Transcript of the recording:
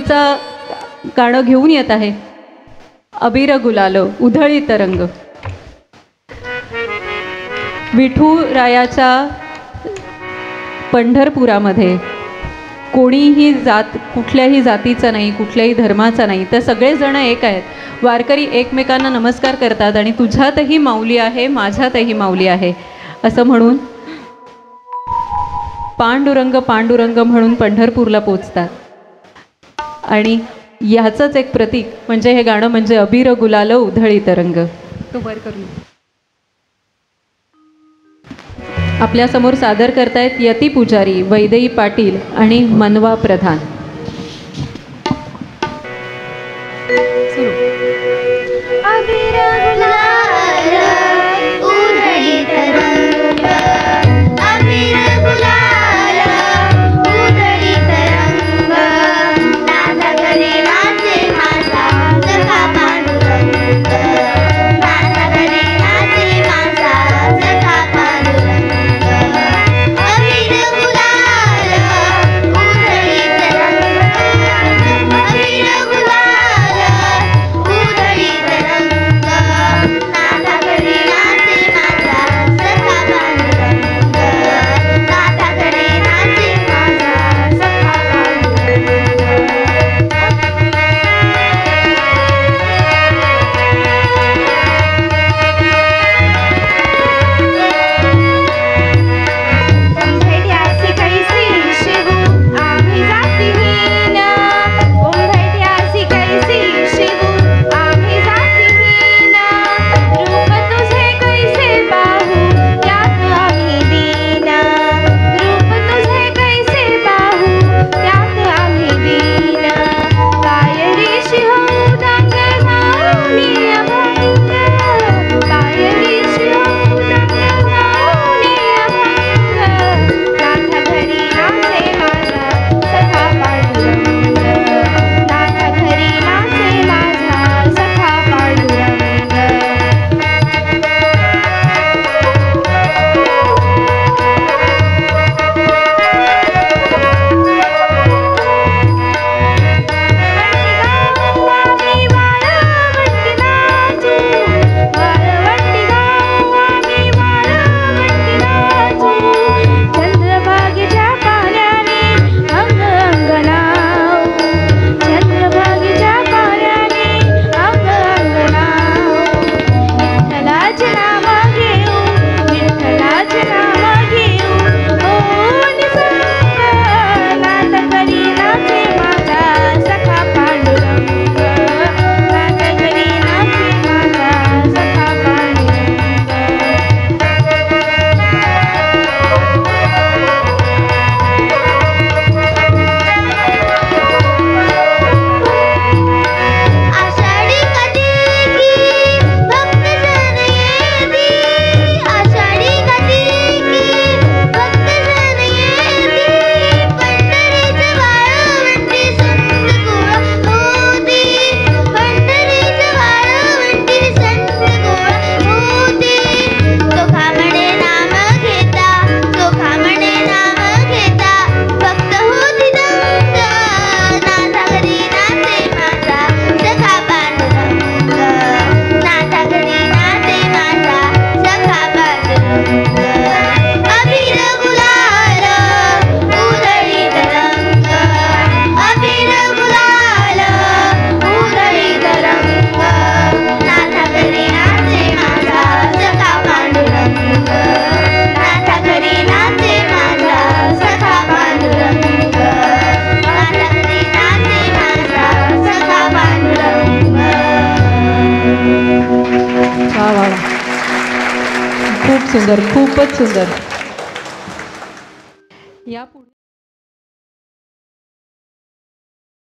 आवडीचा गाणं घेऊन येत आहे, अबीर गुलाल उधळी तरंग. विठुरायाच्या पंढरपुरामध्ये कोणीही जात, कुठल्याही जातीचा नाही, कुठल्याही धर्माचा नाही, तर सगळेजण एक आहेत. वारकरी एकमेकांना नमस्कार करतात आणि तुझ्यातही माऊली आहे, माझ्यातही माऊली आहे असं म्हणून पांडुरंग पांडुरंग म्हणून पंढरपूरला पोचतात. आणि ह्याचंच एक प्रतीक म्हणजे हे गाणं, म्हणजे अबीर गुलाल उधळी तरंग. तो वर करून आपल्यासमोर सादर करतायत यती पुजारी, वैदेही पाटील आणि मनवा प्रधान. खूप सुंदर, खूपच सुंदर. या